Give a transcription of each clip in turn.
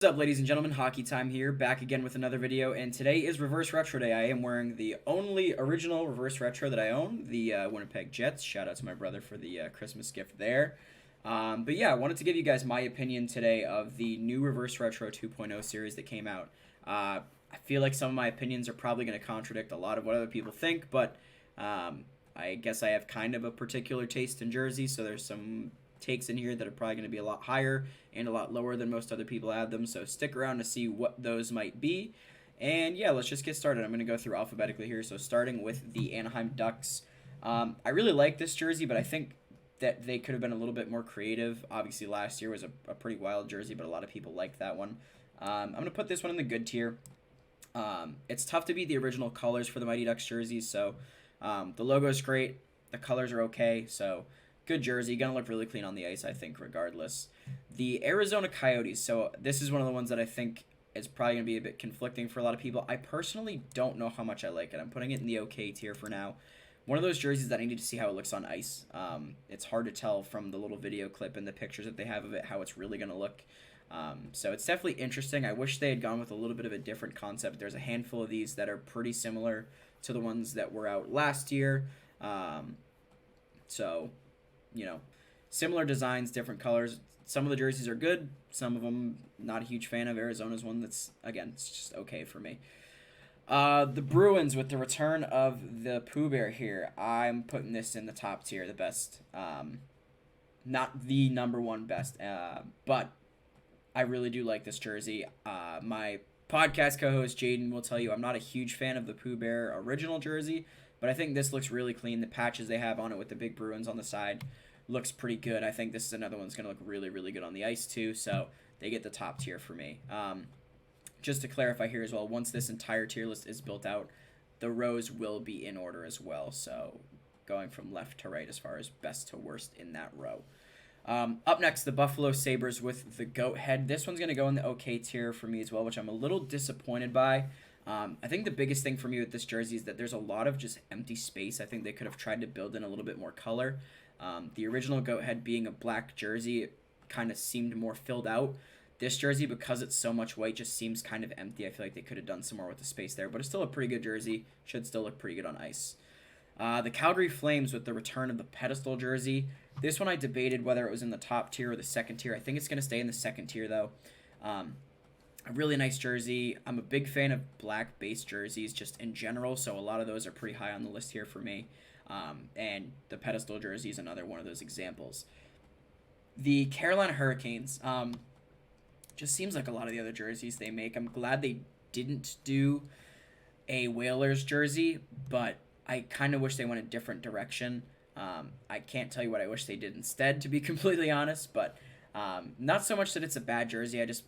What's up, ladies and gentlemen? Hockey Time here, back again with another video, and today is Reverse Retro Day. I am wearing the only original Reverse Retro that I own, the Winnipeg Jets. Shout out to my brother for the Christmas gift there. But yeah, I wanted to give you guys my opinion today of the new Reverse Retro 2.0 series that came out. I feel like some of my opinions are probably going to contradict a lot of what other people think, but I guess I have kind of a particular taste in jerseys, so there's some takes in here that are probably going to be a lot higher and a lot lower than most other people have them, so stick around to see what those might be. And yeah, let's just get started. I'm going to go through alphabetically here, so starting with the Anaheim Ducks. I really like this jersey, but I think that they could have been a little bit more creative. Obviously, last year was a pretty wild jersey, but a lot of people liked that one. I'm going to put this one in the good tier. It's tough to beat the original colors for the Mighty Ducks jerseys, so the logo is great. The colors are okay, so good jersey. Gonna look really clean on the ice, I think, regardless. The Arizona Coyotes. So this is one of the ones that I think is probably going to be a bit conflicting for a lot of people. I personally don't know how much I like it. I'm putting it in the okay tier for now. One of those jerseys that I need to see how it looks on ice. It's hard to tell from the little video clip and the pictures that they have of it how it's really going to look. So it's definitely interesting. I wish they had gone with a little bit of a different concept. There's a handful of these that are pretty similar to the ones that were out last year. So, you know, similar designs, different colors. Some of the jerseys are good. Some of them, not a huge fan of. Arizona's one that's, again, it's just okay for me. The Bruins, with the return of the Pooh Bear here, I'm putting this in the top tier, the best. Not the number one best, but I really do like this jersey. My podcast co-host Jaden will tell you I'm not a huge fan of the Pooh Bear original jersey, but I think this looks really clean. The patches they have on it with the big Bruins on the side looks pretty good. I think this is another one that's going to look really, really good on the ice too, so they get the top tier for me. Just to clarify here as well, once this entire tier list is built out, the rows will be in order as well, so going from left to right as far as best to worst in that row. Up next, the Buffalo Sabres with the goat head. This one's going to go in the okay tier for me as well, which I'm a little disappointed by. I think the biggest thing for me with this jersey is that there's a lot of just empty space. I think they could have tried to build in a little bit more color. The original goat head being a black jersey, it kind of seemed more filled out. This jersey, because it's so much white, just seems kind of empty. I feel like they could have done some more with the space there, but it's still a pretty good jersey. Should still look pretty good on ice. The Calgary Flames with the return of the pedestal jersey. This one I debated whether it was in the top tier or the second tier. I think it's going to stay in the second tier, though. A really nice jersey. I'm a big fan of black base jerseys just in general, so a lot of those are pretty high on the list here for me. And the pedestal jersey is another one of those examples. The Carolina Hurricanes. Just seems like a lot of the other jerseys they make. I'm glad they didn't do a Whalers jersey, but I kind of wish they went a different direction. I can't tell you what I wish they did instead, to be completely honest, but not so much that it's a bad jersey. I just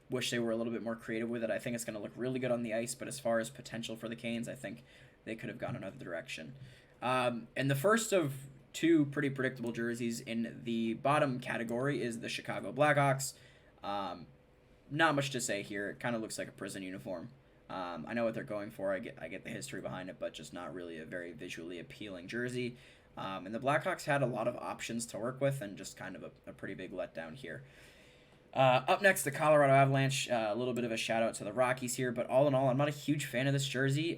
wish they were a little bit more creative with it. I think it's going to look really good on the ice, but as far as potential for the Canes, I think they could have gone another direction. And the first of two pretty predictable jerseys in the bottom category is the Chicago Blackhawks. Not much to say here. It kind of looks like a prison uniform. I know what they're going for. I get the history behind it, but just not really a very visually appealing jersey. And the Blackhawks had a lot of options to work with, and just kind of a pretty big letdown here. Up next, the Colorado Avalanche. A little bit of a shout out to the Rockies here, but all in all, I'm not a huge fan of this jersey.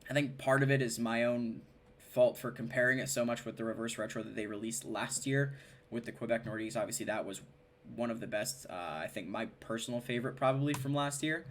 I think part of it is my own fault for comparing it so much with the reverse retro that they released last year with the Quebec Nordiques. Obviously, that was one of the best. I think my personal favorite probably from last year.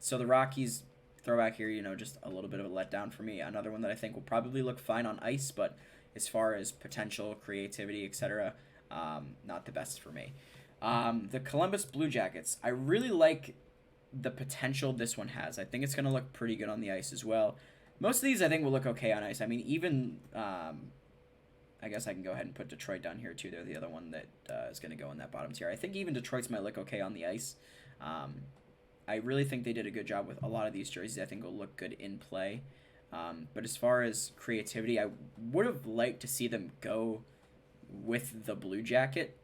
So the Rockies throwback here, just a little bit of a letdown for me. Another one that I think will probably look fine on ice, but as far as potential, creativity, etc., not the best for me. The Columbus Blue Jackets. I really like the potential this one has. I think it's going to look pretty good on the ice as well. Most of these I think will look okay on ice. I mean, even I guess I can go ahead and put Detroit down here too. They're the other one that is going to go in that bottom tier. I think even Detroit's might look okay on the ice. I really think they did a good job with a lot of these jerseys. I think will look good in play. But as far as creativity, I would have liked to see them go with the blue jacket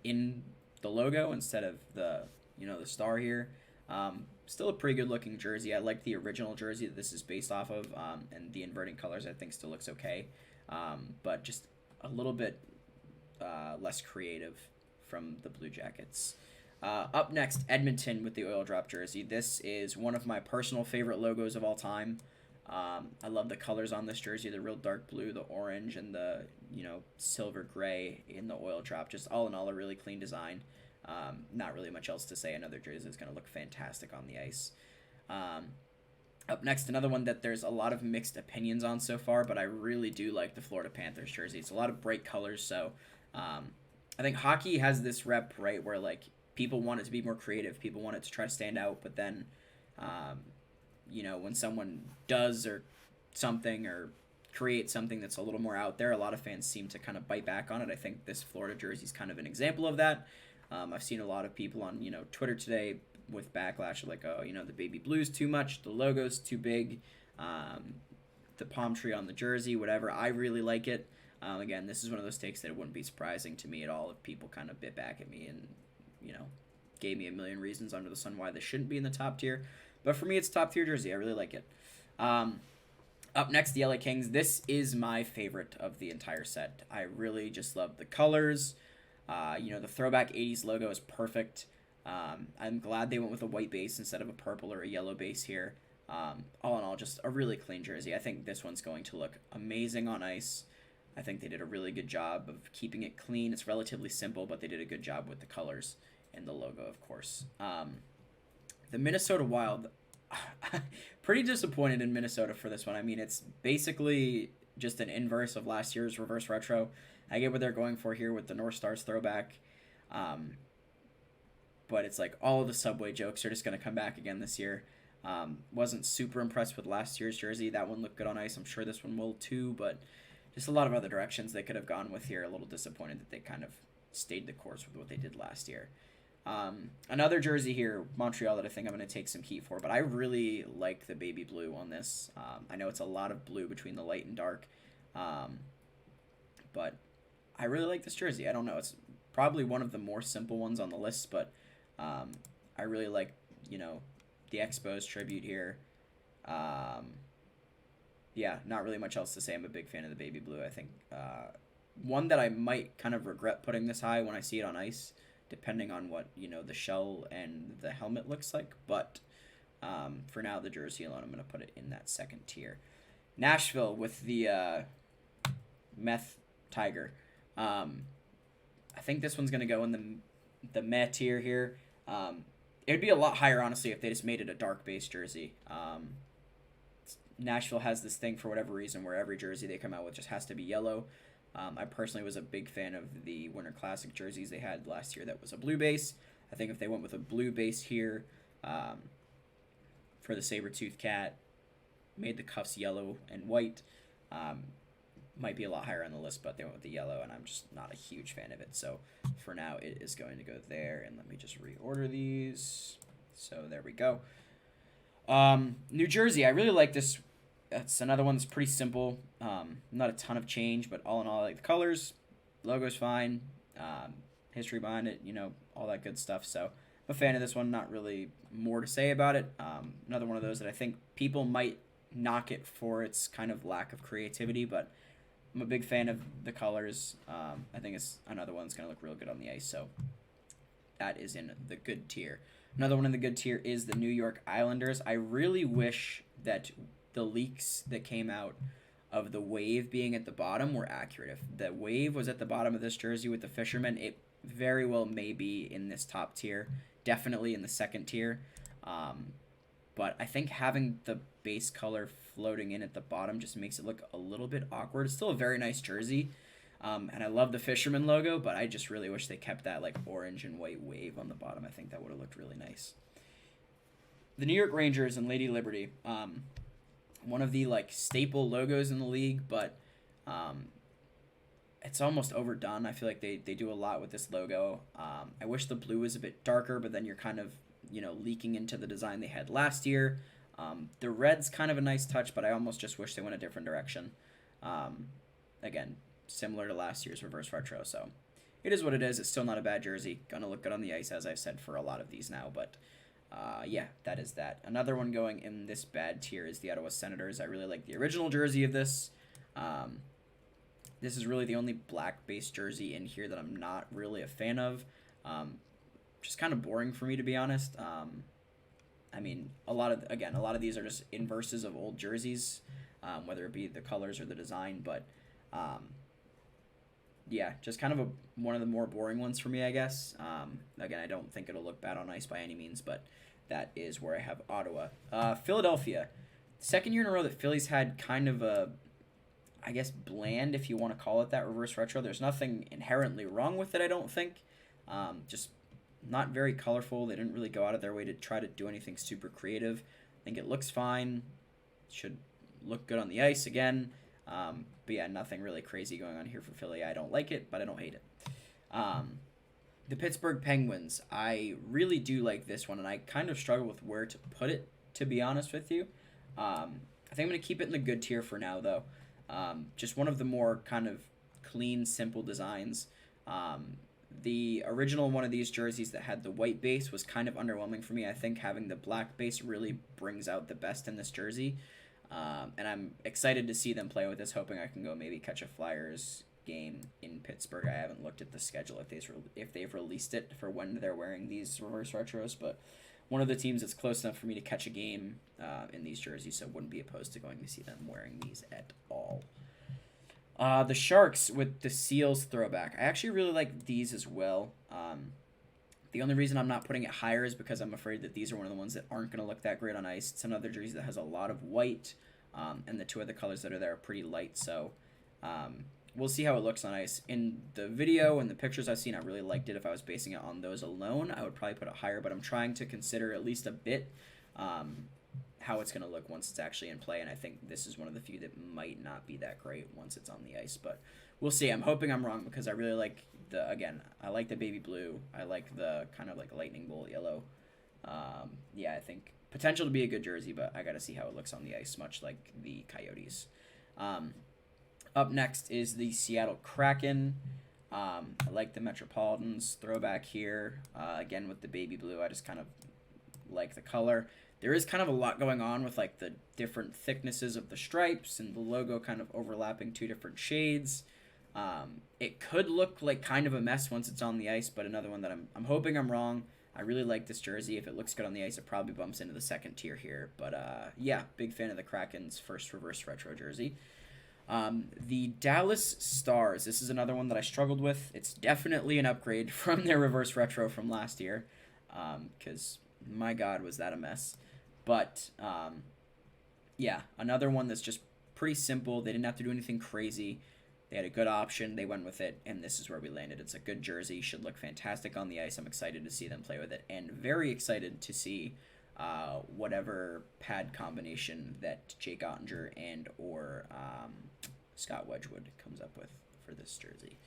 in the logo instead of the the star here. Still a pretty good looking jersey. I like the original jersey that this is based off of, and the inverting colors I think still looks okay, but just a little bit less creative from the Blue Jackets. Up next, Edmonton with the oil drop jersey. This is one of my personal favorite logos of all time. I love the colors on this jersey, the real dark blue, the orange, and the, silver gray in the oil drop. Just all in all, a really clean design. Not really much else to say. Another jersey is going to look fantastic on the ice. Up next, another one that there's a lot of mixed opinions on so far, but I really do like the Florida Panthers jersey. It's a lot of bright colors, so I think hockey has this rep, right, where, like, people want it to be more creative. People want it to try to stand out, but then, when someone does or something or create something that's a little more out there, a lot of fans seem to kind of bite back on it. I think this Florida jersey is kind of an example of that. I've seen a lot of people on, Twitter today with backlash of like, oh, the baby blue's too much, the logo's too big, the palm tree on the jersey, whatever. I really like it. Again, this is one of those takes that it wouldn't be surprising to me at all if people kind of bit back at me and, gave me a million reasons under the sun why this shouldn't be in the top tier. But for me, it's top tier jersey. I really like it. Up next, the LA Kings. This is my favorite of the entire set. I really just love the colors. The throwback 80s logo is perfect. I'm glad they went with a white base instead of a purple or a yellow base here. All in all, just a really clean jersey. I think this one's going to look amazing on ice. I think they did a really good job of keeping it clean. It's relatively simple, but they did a good job with the colors and the logo, of course. The Minnesota Wild, pretty disappointed in Minnesota for this one. I mean, it's basically just an inverse of last year's reverse retro. I get what they're going for here with the North Stars throwback. But it's like all of the Subway jokes are just going to come back again this year. Wasn't super impressed with last year's jersey. That one looked good on ice. I'm sure this one will too, but just a lot of other directions they could have gone with here. A little disappointed that they kind of stayed the course with what they did last year. Another jersey here, Montreal, that I think I'm going to take some heat for, but I really like the baby blue on this. I know it's a lot of blue between the light and dark, but I really like this jersey. I don't know. It's probably one of the more simple ones on the list, but I really like, the Expos tribute here. Yeah, not really much else to say. I'm a big fan of the baby blue. I think one that I might kind of regret putting this high when I see it on ice, depending on what, the shell and the helmet looks like. But for now, the jersey alone, I'm going to put it in that second tier. Nashville with the Meth Tiger. I think this one's going to go in the meh tier here. It would be a lot higher, honestly, if they just made it a dark base jersey. Nashville has this thing for whatever reason where every jersey they come out with just has to be yellow. I personally was a big fan of the Winter Classic jerseys they had last year that was a blue base. I think if they went with a blue base here for the Saber-Tooth Cat, made the cuffs yellow and white, might be a lot higher on the list, but they went with the yellow, and I'm just not a huge fan of it. So for now, it is going to go there, and let me just reorder these. So there we go. New Jersey, I really like this. That's another one that's pretty simple. Not a ton of change, but all in all, I like the colors. Logo's fine. History behind it, all that good stuff. So I'm a fan of this one. Not really more to say about it. Another one of those that I think people might knock it for its kind of lack of creativity, but I'm a big fan of the colors. I think it's another one that's going to look real good on the ice. So that is in the good tier. Another one in the good tier is the New York Islanders. I really wish that the leaks that came out of the wave being at the bottom were accurate. If the wave was at the bottom of this jersey with the fisherman, it very well may be in this top tier. Definitely in the second tier. But I think having the base color floating in at the bottom just makes it look a little bit awkward. It's still a very nice jersey. And I love the fisherman logo, but I just really wish they kept that like orange and white wave on the bottom. I think that would have looked really nice. The New York Rangers and Lady Liberty. One of the like staple logos in the league, but it's almost overdone. I feel like they do a lot with this logo. I wish the blue was a bit darker, but then you're kind of, leaking into the design they had last year. The red's kind of a nice touch, but I almost just wish they went a different direction. Again, similar to last year's reverse retro, so it is what it is. It's still not a bad jersey. Gonna look good on the ice, as I've said for a lot of these now, but yeah, that is that. Another one going in this bad tier is the Ottawa Senators. I really like the original jersey of this. This is really the only black-based jersey in here that I'm not really a fan of. Um, just kind of boring for me, to be honest. I mean, a lot of these are just inverses of old jerseys, whether it be the colors or the design. But um, yeah, just kind of one of the more boring ones for me, I guess. Again, I don't think it'll look bad on ice by any means, but that is where I have Ottawa. Philadelphia, second year in a row that Philly's had kind of a, I guess, bland, if you want to call it that, reverse retro. There's nothing inherently wrong with it, I don't think. Just not very colorful. They didn't really go out of their way to try to do anything super creative. I think it looks fine. Should look good on the ice again. But yeah, nothing really crazy going on here for Philly. I don't like it, but I don't hate it. The Pittsburgh Penguins. I really do like this one, and I kind of struggle with where to put it, to be honest with you. I think I'm going to keep it in the good tier for now, though. Just one of the more kind of clean, simple designs. The original one of these jerseys that had the white base was kind of underwhelming for me. I think having the black base really brings out the best in this jersey. And I'm excited to see them play with this, hoping I can go maybe catch a Flyers game in Pittsburgh. I haven't looked at the schedule if they've released it for when they're wearing these reverse retros, but one of the teams that's close enough for me to catch a game in these jerseys, so wouldn't be opposed to going to see them wearing these at all. The Sharks with the Seals throwback. I actually really like these as well. The only reason I'm not putting it higher is because I'm afraid that these are one of the ones that aren't going to look that great on ice. It's another jersey that has a lot of white, and the two other colors that are there are pretty light, so we'll see how it looks on ice. In the video and the pictures I've seen, I really liked it. If I was basing it on those alone, I would probably put it higher, but I'm trying to consider at least a bit how it's going to look once it's actually in play, and I think this is one of the few that might not be that great once it's on the ice, but we'll see. I'm hoping I'm wrong because I really like I like the baby blue. I like the kind of like lightning bolt yellow. Yeah, I think potential to be a good jersey, but I got to see how it looks on the ice, much like the Coyotes. Up next is the Seattle Kraken. I like the Metropolitans throwback here. Again, with the baby blue, I just kind of like the color. There is kind of a lot going on with like the different thicknesses of the stripes and the logo kind of overlapping two different shades. It could look like kind of a mess once it's on the ice, but another one that I'm hoping I'm wrong. I really like this jersey. If it looks good on the ice, it probably bumps into the second tier here. But yeah, big fan of the Kraken's first reverse retro jersey. The Dallas Stars. This is another one that I struggled with. It's definitely an upgrade from their reverse retro from last year, because my God, was that a mess. But yeah, another one that's just pretty simple. They didn't have to do anything crazy. They had a good option. They went with it, and this is where we landed. It's a good jersey. Should look fantastic on the ice. I'm excited to see them play with it, and very excited to see whatever pad combination that Jake Ottinger and or Scott Wedgwood comes up with for this jersey.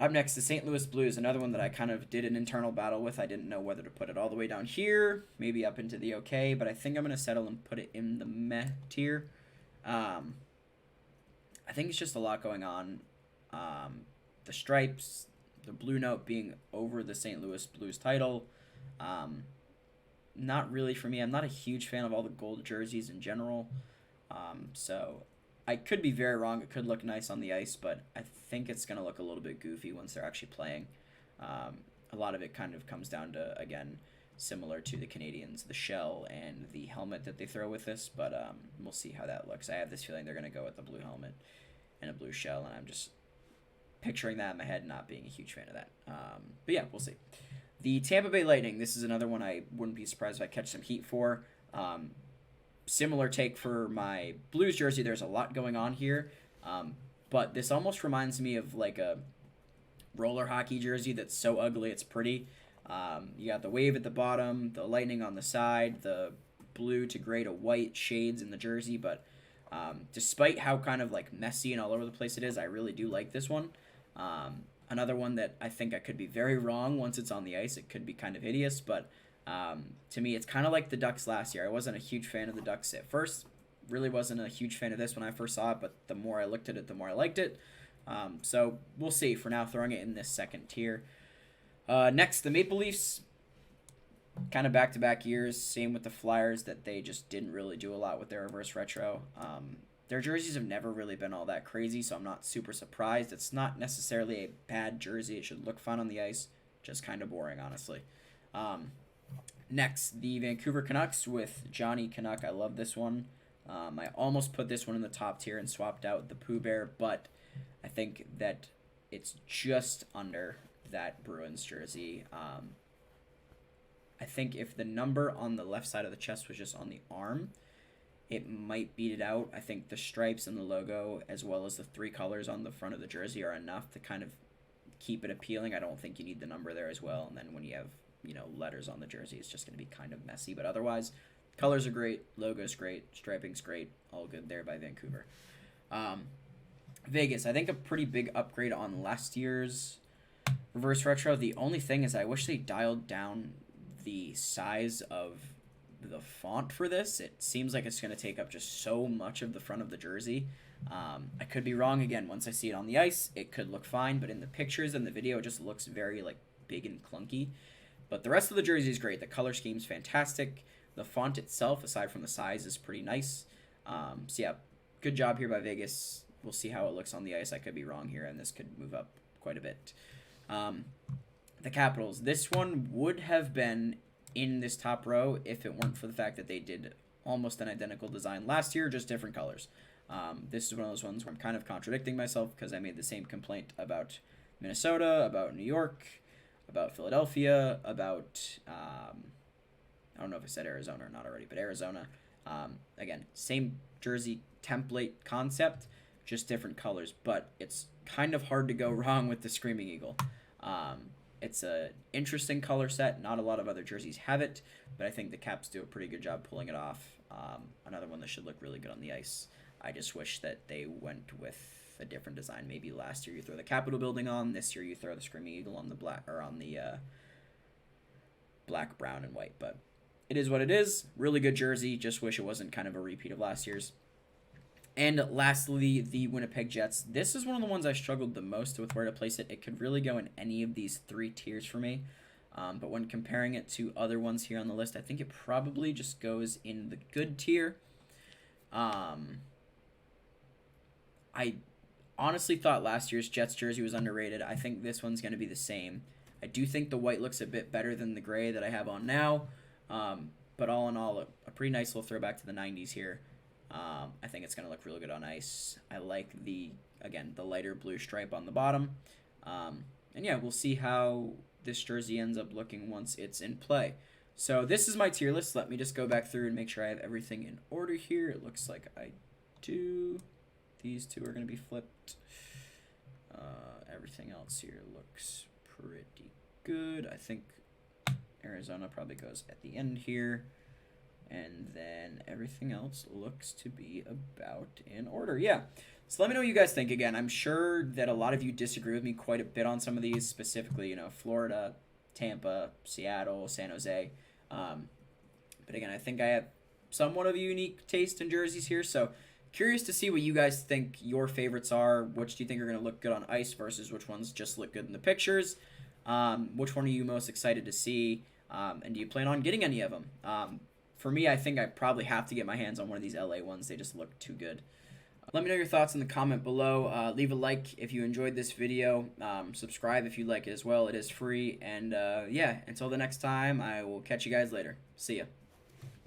Up next, the St. Louis Blues, another one that I kind of did an internal battle with. I didn't know whether to put it all the way down here, maybe up into the okay, but I think I'm going to settle and put it in the meh tier. I think it's just a lot going on. The stripes, the blue note being over the St. Louis Blues title. Not really for me. I'm not a huge fan of all the gold jerseys in general. So I could be very wrong. It could look nice on the ice, but I think it's going to look a little bit goofy once they're actually playing. A lot of it kind of comes down to, again, similar to the Canadians, the shell and the helmet that they throw with this, but we'll see how that looks. I have this feeling they're going to go with the blue helmet and a blue shell, and I'm just picturing that in my head, not being a huge fan of that. But yeah, we'll see. The Tampa Bay Lightning, this is another one I wouldn't be surprised if I catch some heat for. Similar take for my Blues jersey. There's a lot going on here, but this almost reminds me of like a roller hockey jersey that's so ugly it's pretty. You got the wave at the bottom, the lightning on the side, the blue to gray to white shades in the jersey, but despite how kind of like messy and all over the place it is, I really do like this one. Another one that I think I could be very wrong once it's on the ice. It could be kind of hideous, but to me, it's kind of like the Ducks last year. I wasn't a huge fan of the Ducks at first. Really wasn't a huge fan of this when I first saw it, but the more I looked at it, the more I liked it. So we'll see. For now, throwing it in this second tier. Next, the Maple Leafs. Kind of back-to-back years. Same with the Flyers, that they just didn't really do a lot with their reverse retro. Their jerseys have never really been all that crazy, so I'm not super surprised. It's not necessarily a bad jersey. It should look fun on the ice. just kind of boring, honestly. Next, the Vancouver Canucks with Johnny Canuck. I love this one. I almost put this one in the top tier and swapped out the Pooh Bear, but I think that it's just under that Bruins jersey. I think if the number on the left side of the chest was just on the arm, it might beat it out. I think the stripes and the logo, as well as the 3 colors on the front of the jersey, are enough to kind of keep it appealing. I don't think you need the number there as well. And then when you have, letters on the jersey, it's just going to be kind of messy. But otherwise, colors are great, logo's great, striping's great, all good there by Vancouver. Vegas, I think a pretty big upgrade on last year's reverse retro. The only thing is I wish they dialed down the size of the font for this. It seems like it's going to take up just so much of the front of the jersey. I could be wrong. Again, once I see it on the ice, it could look fine, but in the pictures and the video, it just looks very big and clunky. But the rest of the jersey is great. The color scheme's fantastic. The font itself, aside from the size, is pretty nice. So yeah, good job here by Vegas. We'll see how it looks on the ice. I could be wrong here, and this could move up quite a bit. The Capitals. This one would have been in this top row if it weren't for the fact that they did almost an identical design last year, just different colors. This is one of those ones where I'm kind of contradicting myself because I made the same complaint about Minnesota, about New York, about Philadelphia, about I don't know if I said Arizona or not already, but Arizona. Again, same jersey template concept, just different colors, but it's kind of hard to go wrong with the Screaming Eagle. It's an interesting color set. Not a lot of other jerseys have it, but I think the Caps do a pretty good job pulling it off. Another one that should look really good on the ice. I just wish that they went with a different design. Maybe last year you throw the Capitol building on. This year you throw the Screaming Eagle on the black, or on the black, brown, and white. But it is what it is. Really good jersey. Just wish it wasn't kind of a repeat of last year's. And lastly, the Winnipeg Jets. This is one of the ones I struggled the most with where to place it. It could really go in any of these 3 tiers for me. But when comparing it to other ones here on the list, I think it probably just goes in the good tier. I honestly thought last year's Jets jersey was underrated. I think this one's going to be the same. I do think the white looks a bit better than the gray that I have on now. But all in all, a pretty nice little throwback to the 90s here. I think it's going to look really good on ice. I like the lighter blue stripe on the bottom. And yeah, we'll see how this jersey ends up looking once it's in play. So this is my tier list. Let me just go back through and make sure I have everything in order here. It looks like I do. These 2 are going to be flipped. Everything else here looks pretty good. I think Arizona probably goes at the end here. And then everything else looks to be about in order. Yeah. So let me know what you guys think. Again, I'm sure that a lot of you disagree with me quite a bit on some of these, specifically, Florida, Tampa, Seattle, San Jose. But again, I think I have somewhat of a unique taste in jerseys here. So curious to see what you guys think your favorites are. Which do you think are going to look good on ice versus which ones just look good in the pictures? Which one are you most excited to see? And do you plan on getting any of them? For me, I think I probably have to get my hands on one of these LA ones. They just look too good. Let me know your thoughts in the comment below. Leave a like if you enjoyed this video. Subscribe if you like it as well. It is free. And yeah, until the next time, I will catch you guys later. See ya.